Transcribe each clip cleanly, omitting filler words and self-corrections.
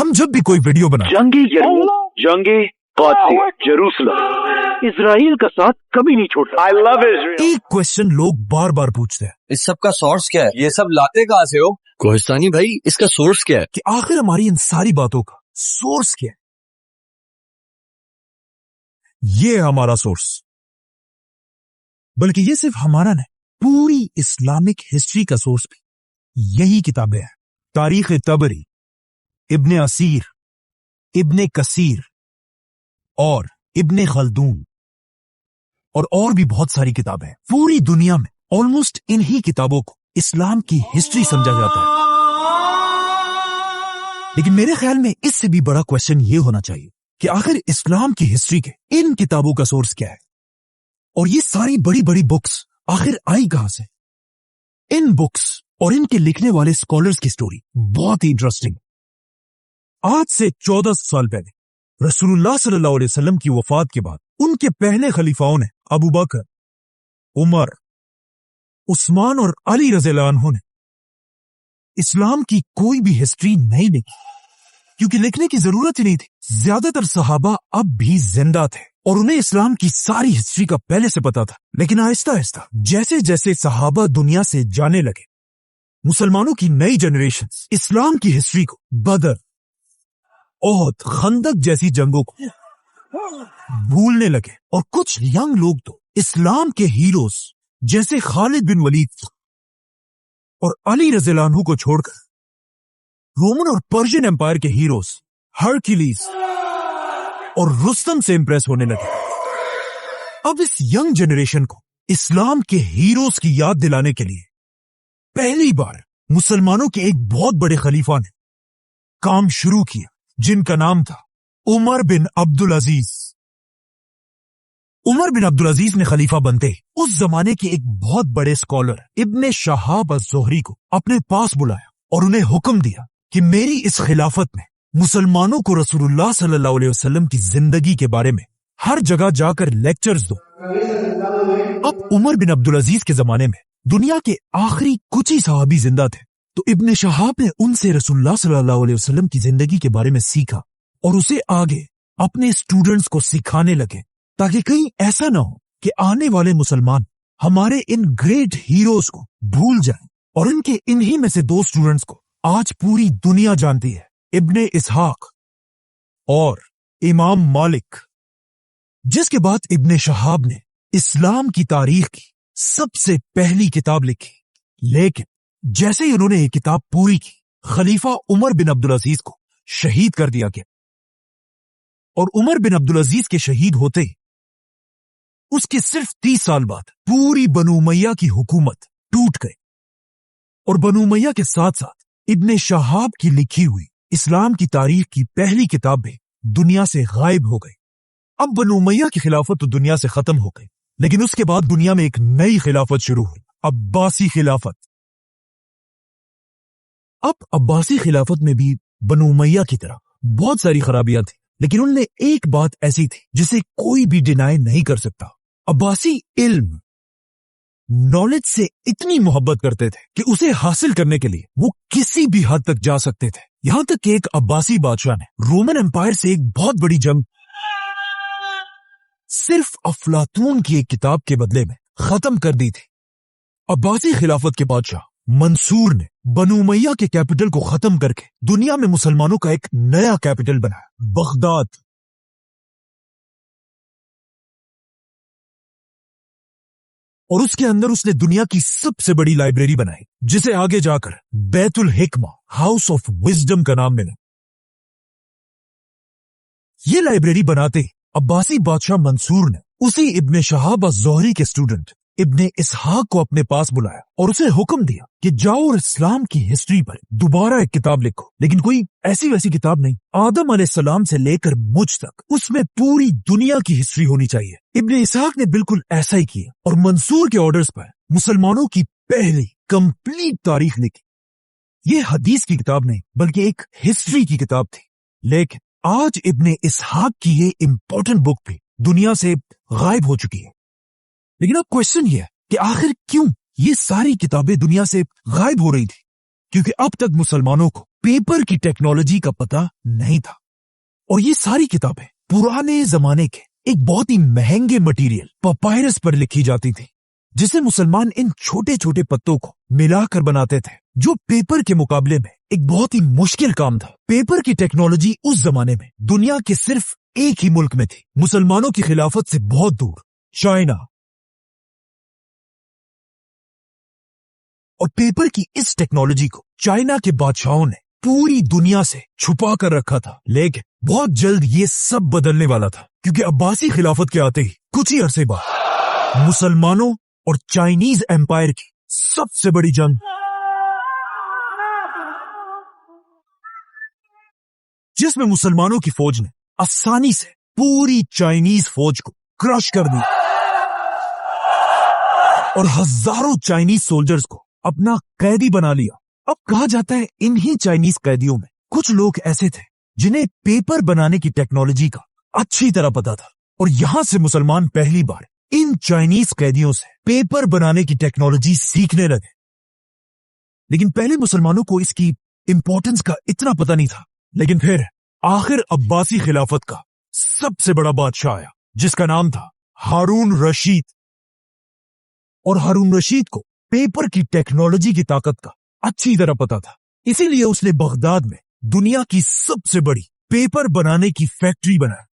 हम जब भी कोई वीडियो बनाते जंगी जंगी जेरूसलम इसराइल का साथ कभी नहीं छोड़ता। I love Israel. एक क्वेश्चन लोग बार बार पूछते हैं इस सब का सोर्स क्या है? ये सब लाते कहाँ से हो? कोहिस्तानी भाई, इसका सोर्स क्या है? कि आखिर हमारी इन सारी बातों का सोर्स क्या है। ये है हमारा सोर्स, बल्कि ये सिर्फ हमारा नहीं, पूरी इस्लामिक हिस्ट्री का सोर्स भी यही किताबें हैं। तारीख तबरी, इब्ने असीर, इब्ने कसीर और इब्ने खल्दून और भी बहुत सारी किताबें हैं। पूरी दुनिया में ऑलमोस्ट इन्हीं किताबों को इस्लाम की हिस्ट्री समझा जाता है। लेकिन मेरे ख्याल में इससे भी बड़ा क्वेश्चन ये होना चाहिए कि आखिर इस्लाम की हिस्ट्री के इन किताबों का सोर्स क्या है, और ये सारी बड़ी बड़ी बुक्स आखिर आई कहां से। इन बुक्स और इनके लिखने वाले स्कॉलर्स की स्टोरी बहुत ही इंटरेस्टिंग। आज से 14 साल पहले रसूलुल्लाह सल्लल्लाहु अलैहि वसल्लम की वफात के बाद उनके पहले खलीफाओं ने अबू बकर, उमर, उस्मान और अली रज़ियल्लाहु अन्हु ने इस्लाम की कोई भी हिस्ट्री नहीं लिखी, क्योंकि लिखने की जरूरत ही नहीं थी। ज्यादातर सहाबा अब भी जिंदा थे और उन्हें इस्लाम की सारी हिस्ट्री का पहले से पता था। लेकिन आहिस्ता आहिस्ता जैसे जैसे सहाबा दुनिया से जाने लगे, मुसलमानों की नई जनरेशन इस्लाम की हिस्ट्री को, बदर, ओहद, खंदक जैसी जंगों को भूलने लगे। और कुछ यंग लोग तो इस्लाम के हीरोज जैसे खालिद बिन वलीद और अली रज़ियल्लाहु अन्हु को छोड़कर रोमन और पर्शियन एम्पायर के हीरोज हरक्यूलिस और रुस्तम से इंप्रेस होने लगे। अब इस यंग जनरेशन को इस्लाम के हीरोज की याद दिलाने के लिए पहली बार मुसलमानों के एक बहुत बड़े खलीफा ने काम शुरू किया, जिनका नाम था उमर बिन अब्दुल अजीज। उमर बिन अब्दुल अजीज ने खलीफा बनते उस जमाने के एक बहुत बड़े स्कॉलर इब्ने शहाब अज़-ज़ुहरी को अपने पास बुलाया और उन्हें हुक्म दिया कि मेरी इस खिलाफत में मुसलमानों को रसूलुल्लाह सल्लल्लाहु अलैहि वसल्लम की जिंदगी के बारे में हर जगह जाकर लेक्चर्स दो। अब उमर बिन अब्दुल अजीज के जमाने में दुनिया के आखिरी कुछ ही सहाबी जिंदा थे, तो इब्ने शहाब ने उनसे रसूलुल्लाह सल्लल्लाहु अलैहि वसल्लम की जिंदगी के बारे में सीखा और उसे आगे अपने स्टूडेंट्स को सिखाने लगे, ताकि कहीं ऐसा ना हो कि आने वाले मुसलमान हमारे इन ग्रेट हीरोज को भूल जाएं। और इनके इन्हीं में से दो स्टूडेंट्स को आज पूरी दुनिया जानती है, इब्ने इसहाक और इमाम मालिक। जिसके बाद इब्ने शहाब ने इस्लाम की तारीख की सबसे पहली किताब लिखी। लेकिन जैसे ही उन्होंने ये किताब पूरी की, खलीफा उमर बिन अब्दुल अजीज को शहीद कर दिया गया। और उमर बिन अब्दुल अजीज के शहीद होते ही उसके सिर्फ 30 साल बाद पूरी बनु उमैया की हुकूमत टूट गई और बनु उमैया के साथ साथ इब्ने शहाब की लिखी हुई इस्लाम की तारीख की पहली किताब भी दुनिया से गायब हो गई। अब बनु उमैया की खिलाफत तो दुनिया से खत्म हो गई, लेकिन उसके बाद दुनिया में एक नई खिलाफत शुरू हुई, अब्बासी खिलाफत। अब अब्बासी खिलाफत में भी बनु उमैया की तरह बहुत सारी खराबियां थी, लेकिन उनमें एक बात ऐसी थी जिसे कोई भी डिनाई नहीं कर सकता। अब्बासी इल्म, नॉलेज से इतनी मोहब्बत करते थे कि उसे हासिल करने के लिए वो किसी भी हद तक जा सकते थे। यहां तक कि एक अब्बासी बादशाह ने रोमन एम्पायर से एक बहुत बड़ी जंग सिर्फ अफलातून की एक किताब के बदले में खत्म कर दी थी। अब्बासी खिलाफत के बादशाह मंसूर ने बनु उमैया के कैपिटल को खत्म करके दुनिया में मुसलमानों का एक नया कैपिटल बनाया, बगदाद। और उसके अंदर उसने दुनिया की सबसे बड़ी लाइब्रेरी बनाई, जिसे आगे जाकर बैतुल हिकमा, हाउस ऑफ विजडम का नाम मिला। ये लाइब्रेरी बनाते अब्बासी बादशाह मंसूर ने उसी इब्ने शहाब अज़-ज़ुहरी के स्टूडेंट इब्ने इसहाक को अपने पास बुलाया और उसे हुक्म दिया कि जाओ और इस्लाम की हिस्ट्री पर दोबारा एक किताब लिखो, लेकिन कोई ऐसी वैसी किताब नहीं, आदम अलैहिस्सलाम से लेकर मुझ तक उसमें पूरी दुनिया की हिस्ट्री होनी चाहिए। इब्ने इसहाक ने बिल्कुल ऐसा ही किया और मंसूर के ऑर्डर्स पर मुसलमानों की पहली कंप्लीट तारीख लिखी। ये हदीस की किताब नहीं बल्कि एक हिस्ट्री की किताब थी। लेकिन आज इब्ने इसहाक की ये इंपॉर्टेंट बुक भी दुनिया से गायब हो चुकी है। लेकिन अब क्वेश्चन ये है कि आखिर क्यों ये सारी किताबें दुनिया से गायब हो रही थी? क्योंकि अब तक मुसलमानों को पेपर की टेक्नोलॉजी का पता नहीं था। और ये सारी किताबें पुराने जमाने के एक बहुत ही महंगे मटेरियल पपायरस पर लिखी जाती थी, जिसे मुसलमान इन छोटे छोटे पत्तों को मिलाकर बनाते थे, जो पेपर के मुकाबले में एक बहुत ही मुश्किल काम था। पेपर की टेक्नोलॉजी उस जमाने में दुनिया के सिर्फ एक ही मुल्क में थी, मुसलमानों की खिलाफत से बहुत दूर, चाइना। और पेपर की इस टेक्नोलॉजी को चाइना के बादशाहों ने पूरी दुनिया से छुपा कर रखा था, लेकिन बहुत जल्द ये सब बदलने वाला था, क्योंकि अब्बासी खिलाफत के आते ही कुछ ही अरसे बाद मुसलमानों और चाइनीज एम्पायर की सबसे बड़ी जंग, जिसमें मुसलमानों की फौज ने आसानी से पूरी चाइनीज फौज को क्रश कर दिया और हजारों चाइनीज सोल्जर्स को अपना कैदी बना लिया। अब कहा जाता है इन्हीं चाइनीज कैदियों में कुछ लोग ऐसे थे जिन्हें पेपर बनाने की टेक्नोलॉजी का अच्छी तरह पता था, और यहां से मुसलमान पहली बार इन चाइनीज कैदियों से पेपर बनाने की टेक्नोलॉजी सीखने लगे। लेकिन पहले मुसलमानों को इसकी इंपॉर्टेंस का इतना पता नहीं था। लेकिन फिर आखिर अब्बासी खिलाफत का सबसे बड़ा बादशाह आया, जिसका नाम था हारून रशीद। और हारून रशीद को पेपर की टेक्नोलॉजी की ताकत का अच्छी तरह पता था, इसीलिए उसने बगदाद में दुनिया की सबसे बड़ी पेपर बनाने की फैक्ट्री बनाई,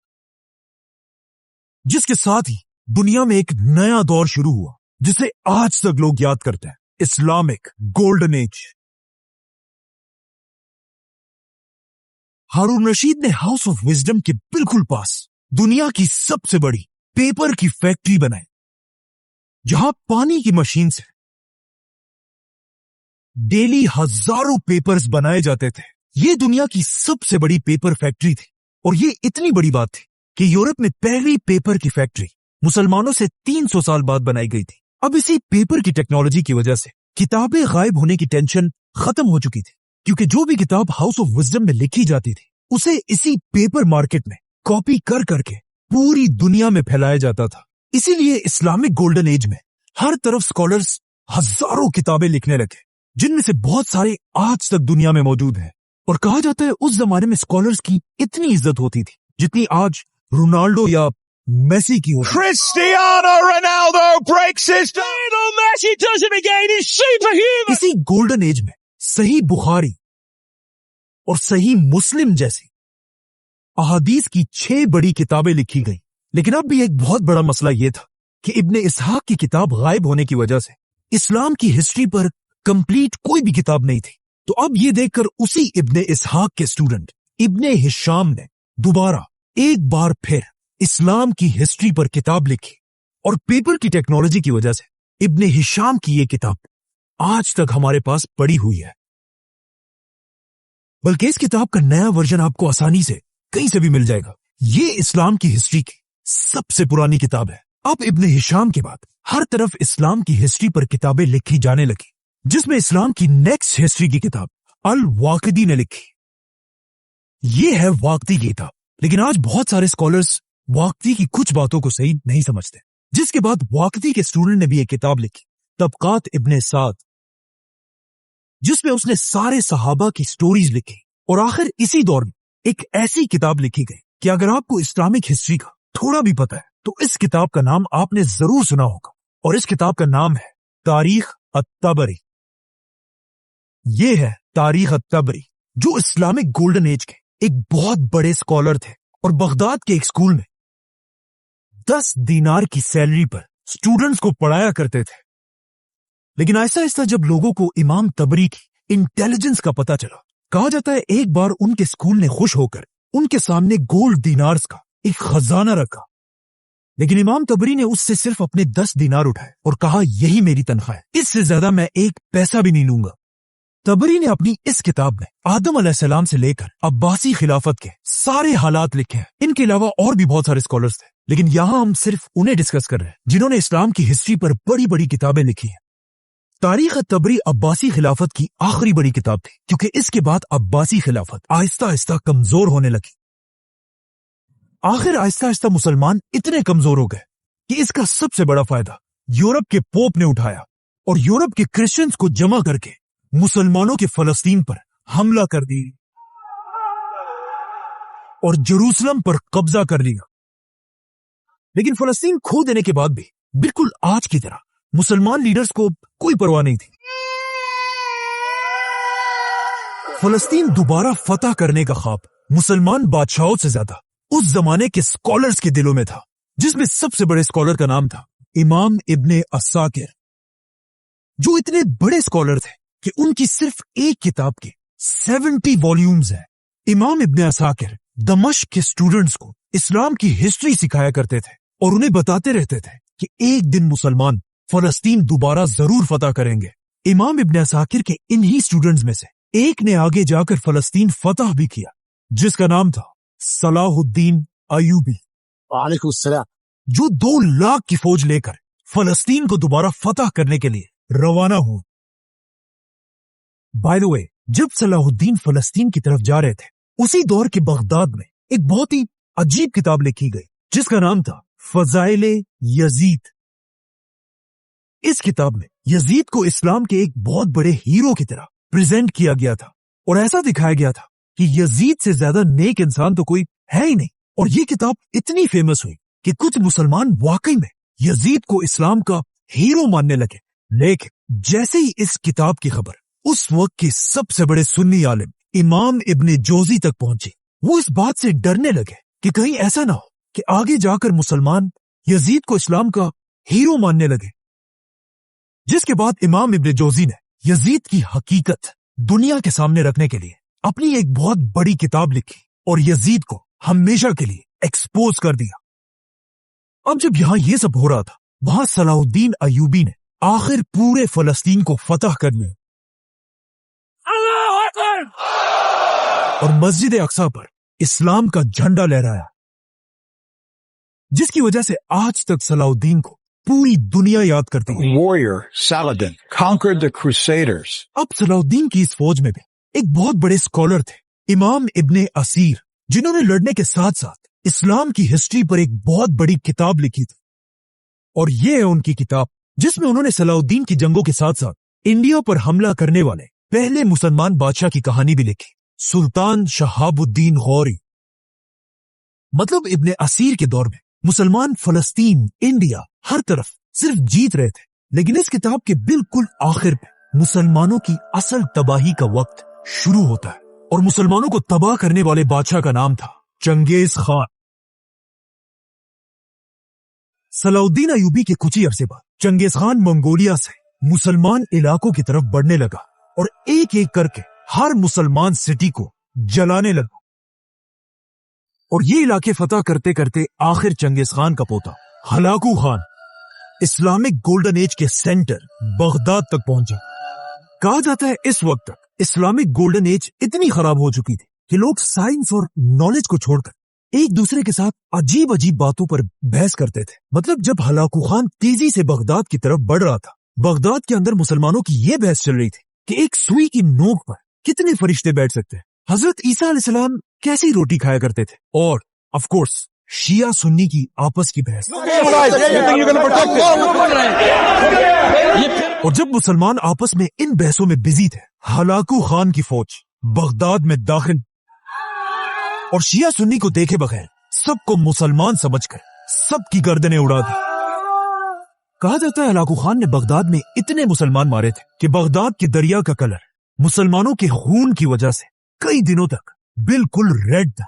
जिसके साथ ही दुनिया में एक नया दौर शुरू हुआ, जिसे आज तक लोग याद करते हैं, इस्लामिक गोल्डन एज। हारून रशीद ने हाउस ऑफ विजडम के बिल्कुल पास दुनिया की सबसे बड़ी पेपर की फैक्ट्री बनाई, जहां पानी की मशीन से डेली हजारों पेपर्स बनाए जाते थे। ये दुनिया की सबसे बड़ी पेपर फैक्ट्री थी, और ये इतनी बड़ी बात थी कि यूरोप में पहली पेपर की फैक्ट्री मुसलमानों से 300 साल बाद बनाई गई थी। अब इसी पेपर की टेक्नोलॉजी की वजह से किताबें गायब होने की टेंशन खत्म हो चुकी थी, क्योंकि जो भी किताब हाउस ऑफ विजडम में लिखी जाती थी उसे इसी पेपर मार्केट में कॉपी कर करके पूरी दुनिया में फैलाया जाता था। इसीलिए इस्लामिक गोल्डन एज में हर तरफ स्कॉलर्स हजारों किताबें लिखने लगे, जिनमें से बहुत सारे आज तक दुनिया में मौजूद हैं। और कहा जाता है उस जमाने में स्कॉलर्स की इतनी इज्जत होती थी जितनी आज रोनाल्डो या मेसी की होती। Cristiano Ronaldo breaks his Lionel Messi does it again. He's superhuman. इसी गोल्डन एज में सही बुखारी और सही मुस्लिम जैसी अहादीस की 6 बड़ी किताबें लिखी गई। लेकिन अब भी एक बहुत बड़ा मसला यह था कि इब्ने इसहाक की किताब गायब होने की वजह से इस्लाम की हिस्ट्री पर कंप्लीट कोई भी किताब नहीं थी। तो अब ये देखकर उसी इब्ने इसहाक के स्टूडेंट इब्ने हिशाम ने दोबारा एक बार फिर इस्लाम की हिस्ट्री पर किताब लिखी, और पेपर की टेक्नोलॉजी की वजह से इब्ने हिशाम की ये किताब आज तक हमारे पास पड़ी हुई है। बल्कि इस किताब का नया वर्जन आपको आसानी से कहीं से भी मिल जाएगा। ये इस्लाम की हिस्ट्री की सबसे पुरानी किताब है। अब इब्ने हिशाम के बाद हर तरफ इस्लाम की हिस्ट्री पर किताबें लिखी जाने लगी, जिसमें इस्लाम की नेक्स्ट हिस्ट्री की किताब अल वाकिदी ने लिखी। ये है वाकदी की किताब, लेकिन आज बहुत सारे स्कॉलर्स वाकदी की कुछ बातों को सही नहीं समझते, जिसके बाद वाकदी के स्टूडेंट ने भी एक किताब लिखी, तबकात इब्ने साद, जिसमें उसने सारे सहाबा की स्टोरीज लिखी। और आखिर इसी दौर में एक ऐसी किताब लिखी गई कि अगर आपको इस्लामिक हिस्ट्री का थोड़ा भी पता है तो इस किताब का नाम आपने जरूर सुना होगा, और इस किताब का नाम है तारीख अत-तबरी। ये है तारीख अत-तबरी, जो इस्लामिक गोल्डन एज के एक बहुत बड़े स्कॉलर थे, और बगदाद के एक स्कूल में 10 दीनार की सैलरी पर स्टूडेंट्स को पढ़ाया करते थे। लेकिन ऐसा ऐसा जब लोगों को इमाम तबरी की इंटेलिजेंस का पता चला, कहा जाता है एक बार उनके स्कूल ने खुश होकर उनके सामने गोल्ड दीनार्स का एक खजाना रखा। लेकिन इमाम तबरी ने उससे सिर्फ अपने 10 दीनार उठाए और कहा यही मेरी तनख्वाह है, इससे ज्यादा मैं एक पैसा भी नहीं लूंगा। तबरी ने अपनी इस किताब में आदम अलैहिस्सलाम से लेकर अब्बासी खिलाफत के सारे हालात लिखे हैं। इनके अलावा और भी बहुत सारे स्कॉलर्स थे, लेकिन यहां हम सिर्फ उन्हें डिस्कस कर रहे हैं जिन्होंने इस्लाम की हिस्ट्री पर बड़ी बड़ी किताबें लिखी हैं। तारीख अत-तबरी अब्बासी खिलाफत की आखिरी बड़ी किताब थी, क्योंकि इसके बाद अब्बासी खिलाफत आहिस्ता आहिस्ता कमजोर होने लगी। आखिर आहिस्ता आहिस्ता मुसलमान इतने कमजोर हो गए कि इसका सबसे बड़ा फायदा यूरोप के पोप ने उठाया, और यूरोप के क्रिश्चियंस को जमा करके मुसलमानों के फलस्तीन पर हमला कर दी और जेरूसलम पर कब्जा कर लिया। लेकिन फलस्तीन खो देने के बाद भी बिल्कुल आज की तरह मुसलमान लीडर्स को कोई परवाह नहीं थी। फलस्तीन दोबारा फतह करने का ख्वाब मुसलमान बादशाहों से ज्यादा उस जमाने के स्कॉलर्स के दिलों में था, जिसमें सबसे बड़े स्कॉलर का नाम था इमाम इब्ने असाकिर, जो इतने बड़े स्कॉलर थे कि उनकी सिर्फ एक किताब के 70 वॉल्यूम्स हैं। इमाम इब्ने असाकिर दमिश्क के स्टूडेंट्स को इस्लाम की हिस्ट्री सिखाया करते थे और उन्हें बताते रहते थे कि एक दिन मुसलमान फलस्तीन दोबारा जरूर फतह करेंगे। इमाम इब्ने असाकिर के इन्हीं स्टूडेंट्स में से एक ने आगे जाकर फलस्तीन फतह भी किया, जिसका नाम था सलाहुद्दीन अयूबी, जो 2 लाख की फौज लेकर फलस्तीन को दोबारा फतह करने के लिए रवाना हुआ। बाय द वे, जब सलाहुद्दीन फलस्तीन की तरफ जा रहे थे, उसी दौर के बगदाद में एक बहुत ही अजीब किताब लिखी गई जिसका नाम था फजाइले यजीद। इस किताब में यजीद को इस्लाम के एक बहुत बड़े हीरो की तरह प्रेजेंट किया गया था और ऐसा दिखाया गया था कि यजीद से ज्यादा नेक इंसान तो कोई है ही नहीं। और ये किताब इतनी फेमस हुई कि कुछ मुसलमान वाकई में यजीद को इस्लाम का हीरो मानने लगे। लेकिन जैसे ही इस किताब की खबर उस वक्त के सबसे बड़े सुन्नी आलिम इमाम इब्ने जोजी तक पहुंची, वो इस बात से डरने लगे कि कहीं ऐसा ना हो कि आगे जाकर मुसलमान यजीद को इस्लाम का हीरो मानने लगे। जिसके बाद इमाम इब्ने जोजी ने यजीद की हकीकत दुनिया के सामने रखने के लिए अपनी एक बहुत बड़ी किताब लिखी और यजीद को हमेशा के लिए एक्सपोज कर दिया। अब जब यहां ये सब हो रहा था, वहां सलाहुद्दीन अयूबी ने आखिर पूरे फलस्तीन को फतह कर लिया और मस्जिद अक्सा पर इस्लाम का झंडा लहराया, जिसकी वजह से आज तक सलाहुद्दीन को पूरी दुनिया याद करती है। Warrior Saladin conquered the Crusaders. अब सलाहुद्दीन की इस फौज में भी एक बहुत बड़े स्कॉलर थे, इमाम इब्ने असीर, जिन्होंने लड़ने के साथ साथ इस्लाम की हिस्ट्री पर एक बहुत बड़ी किताब लिखी थी। और ये है उनकी किताब जिसमें उन्होंने सलाहुद्दीन की जंगों के साथ साथ इंडिया पर हमला करने वाले पहले मुसलमान बादशाह की कहानी भी लिखी, सुल्तान शहाबुद्दीन गौरी। मतलब इब्ने असीर के दौर में मुसलमान फलस्तीन, इंडिया, हर तरफ सिर्फ जीत रहे थे। लेकिन इस किताब के बिल्कुल आखिर में मुसलमानों की असल तबाही का वक्त शुरू होता है और मुसलमानों को तबाह करने वाले बादशाह का नाम था चंगेज खान। सलाहुद्दीन अयूबी के कुछ ही अरसे बाद चंगेज खान मंगोलिया से मुसलमान इलाकों की तरफ बढ़ने लगा और एक एक करके हर मुसलमान सिटी को जलाने लगा। और ये इलाके फतह करते करते आखिर चंगेज खान का पोता Hulagu Khan Islamic golden age के सेंटर बगदाद तक पहुंचा। कहा जाता है इस वक्त तक इस्लामिक गोल्डन एज इतनी खराब हो चुकी थी कि लोग साइंस और नॉलेज को छोड़कर एक दूसरे के साथ अजीब अजीब बातों पर बहस करते थे। मतलब जब हलाकू खान तेजी से बगदाद की तरफ बढ़ रहा था, बगदाद के अंदर मुसलमानों की यह बहस चल रही थी कि एक सुई की नोक पर कितने फरिश्ते बैठ सकते हैं, हजरत ईसा अलैहिस्सलाम कैसी रोटी खाया करते थे, और ऑफ कोर्स शिया सुन्नी की आपस की बहस। और जब मुसलमान आपस में इन बहसों में बिजी थे, हलाकू खान की फौज बगदाद में दाखिल और शिया सुन्नी को देखे बगैर सबको मुसलमान समझकर सबकी गर्दनें उड़ा दी। कहा जाता है हलाकू खान ने बगदाद में इतने मुसलमान मारे थे कि बगदाद के दरिया का कलर मुसलमानों के खून की वजह से कई दिनों तक बिल्कुल रेड था।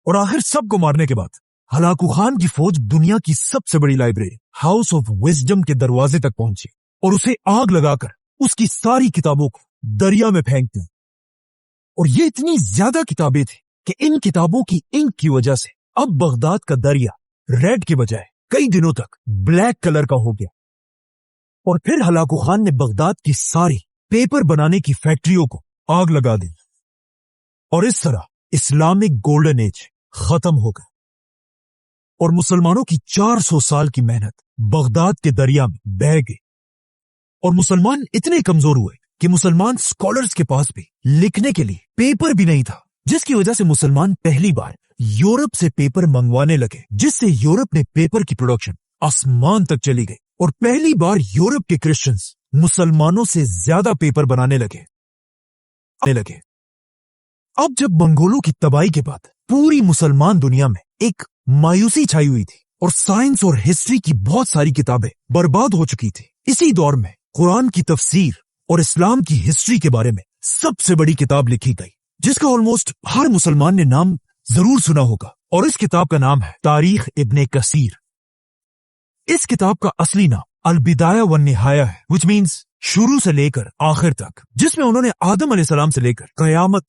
और आखिर सबको मारने के बाद हलाकू खान की फौज दुनिया की सबसे बड़ी लाइब्रेरी हाउस ऑफ विजडम के दरवाजे तक पहुंची और उसे आग लगाकर उसकी सारी किताबों को दरिया में फेंक दी। और ये इतनी ज्यादा किताबें थी कि इन किताबों की इंक की वजह से अब बगदाद का दरिया रेड के बजाय कई दिनों तक ब्लैक कलर का हो गया। और फिर हलाकू खान ने बगदाद की सारी पेपर बनाने की फैक्ट्रियों को आग लगा दी और इस तरह इस्लामिक गोल्डन एज खत्म हो गया और मुसलमानों की 400 साल की मेहनत बगदाद के दरिया में बह गई। और मुसलमान इतने कमजोर हुए कि मुसलमान स्कॉलर्स के पास भी लिखने के लिए पेपर भी नहीं था, जिसकी वजह से मुसलमान पहली बार यूरोप से पेपर मंगवाने लगे, जिससे यूरोप ने पेपर की प्रोडक्शन आसमान तक चली गई और पहली बार यूरोप के क्रिश्चियंस मुसलमानों से ज्यादा पेपर बनाने लगे। लगे। अब जब मंगोलों की तबाही के बाद पूरी मुसलमान दुनिया में एक मायूसी छाई हुई थी और साइंस और हिस्ट्री की बहुत सारी किताबें बर्बाद हो चुकी थी, इसी दौर में कुरान की तफसीर और इस्लाम की हिस्ट्री के बारे में सबसे बड़ी किताब लिखी गई, जिसका ऑलमोस्ट हर मुसलमान ने नाम जरूर सुना होगा, और इस किताब का नाम है तारीख इब्ने कसीर। इस किताब का असली नाम अल-बिदाया व निहाया है, which means शुरू से लेकर आखिर तक, जिसमें उन्होंने आदम अलैहिस्सलाम से लेकर कयामत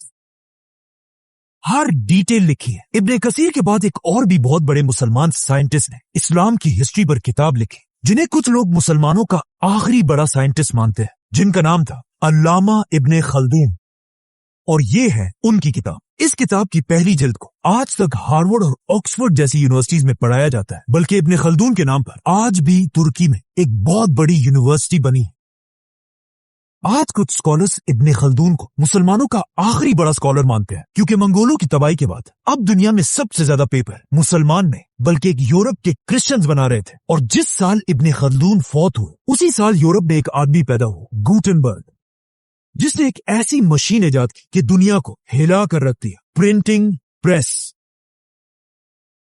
हर डिटेल लिखी है। इब्ने कसीर के बाद एक और भी बहुत बड़े मुसलमान साइंटिस्ट ने इस्लाम की हिस्ट्री पर किताब लिखी, जिन्हें कुछ लोग मुसलमानों का आखिरी बड़ा साइंटिस्ट मानते हैं, जिनका नाम था अल्लामा इब्ने खल्दून, और ये है उनकी किताब। इस किताब की पहली जिल्द को आज तक हार्वर्ड और ऑक्सफोर्ड जैसी यूनिवर्सिटीज में पढ़ाया जाता है, बल्कि इब्ने खल्दून के नाम पर आज भी तुर्की में एक बहुत बड़ी यूनिवर्सिटी बनी है। आज कुछ स्कॉलर्स इब्ने खल्दून को मुसलमानों का आखिरी बड़ा स्कॉलर मानते हैं, क्योंकि मंगोलों की तबाही के बाद अब दुनिया में सबसे ज्यादा पेपर मुसलमान ने बल्कि एक यूरोप के क्रिश्चियंस बना रहे थे। और जिस साल इब्ने खल्दून फौत हुए, उसी साल यूरोप में एक आदमी पैदा हुआ, गुटेनबर्ग, जिसने एक ऐसी मशीन इजाद की कि दुनिया को हिला कर रख दिया, प्रिंटिंग प्रेस,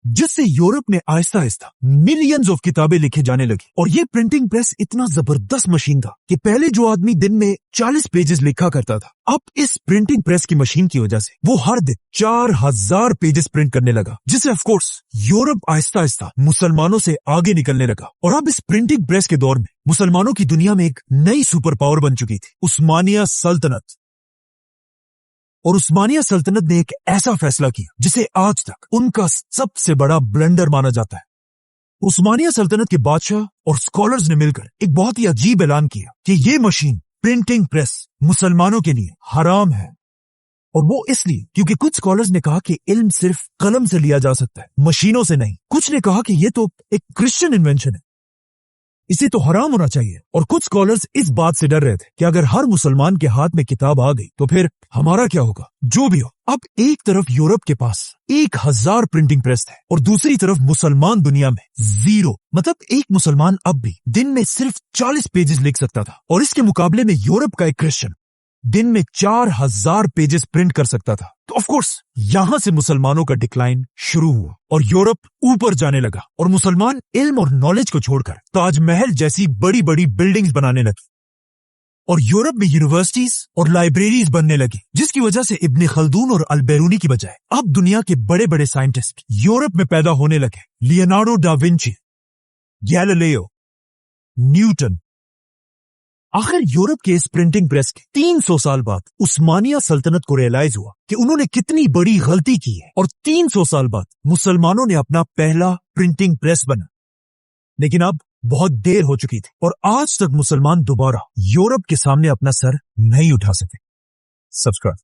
जिससे यूरोप में आहिस्ता आहिस्ता मिलियंस ऑफ किताबें लिखे जाने लगी। और ये प्रिंटिंग प्रेस इतना जबरदस्त मशीन था कि पहले जो आदमी दिन में 40 पेजेस लिखा करता था, अब इस प्रिंटिंग प्रेस की मशीन की वजह से वो हर दिन 4000 पेजेस प्रिंट करने लगा, जिससे of course Europe Aahista Aahista मुसलमानों से आगे निकलने लगा। और अब इस प्रिंटिंग प्रेस के दौर में मुसलमानों की दुनिया में एक नई सुपर पावर बन चुकी थी, उस्मानिया सल्तनत। और उस्मानिया सल्तनत ने एक ऐसा फैसला किया जिसे आज तक उनका सबसे बड़ा ब्लंडर माना जाता है। उस्मानिया सल्तनत के बादशाह और स्कॉलर्स ने मिलकर एक बहुत ही अजीब ऐलान किया कि ये मशीन प्रिंटिंग प्रेस मुसलमानों के लिए हराम है। और वो इसलिए क्योंकि कुछ स्कॉलर्स ने कहा कि इल्म सिर्फ कलम से लिया जा सकता है, मशीनों से नहीं। कुछ ने कहा कि ये तो एक क्रिश्चियन इन्वेंशन है, इसे तो हराम होना चाहिए। और कुछ स्कॉलर्स इस बात से डर रहे थे कि अगर हर मुसलमान के हाथ में किताब आ गई तो फिर हमारा क्या होगा। जो भी हो, अब एक तरफ यूरोप के पास 1000 प्रिंटिंग प्रेस थे और दूसरी तरफ मुसलमान दुनिया में 0, मतलब एक मुसलमान अब भी दिन में सिर्फ 40 पेजेस लिख सकता था, और इसके मुकाबले में यूरोप का एक क्रिश्चियन दिन में 4000 पेजेस प्रिंट कर सकता था। तो ऑफ कोर्स यहां से मुसलमानों का डिक्लाइन शुरू हुआ और यूरोप ऊपर जाने लगा, और मुसलमान इल्म और नॉलेज को छोड़कर ताजमहल जैसी बड़ी बड़ी बिल्डिंग्स बनाने लगे, और यूरोप में यूनिवर्सिटीज और लाइब्रेरीज बनने लगी, जिसकी वजह से इब्ने खल्दून और अल-बेरूनी की बजाय अब दुनिया के बड़े बड़े साइंटिस्ट यूरोप में पैदा होने लगे। Leonardo da Vinci, Galileo, Newton. आखिर यूरोप के इस प्रिंटिंग प्रेस के 300 साल बाद उस्मानिया सल्तनत को रियलाइज हुआ कि उन्होंने कितनी बड़ी गलती की है, और 300 साल बाद मुसलमानों ने अपना पहला प्रिंटिंग प्रेस बना। लेकिन अब बहुत देर हो चुकी थी, और आज तक मुसलमान दोबारा यूरोप के सामने अपना सर नहीं उठा सके। सब्सक्राइब।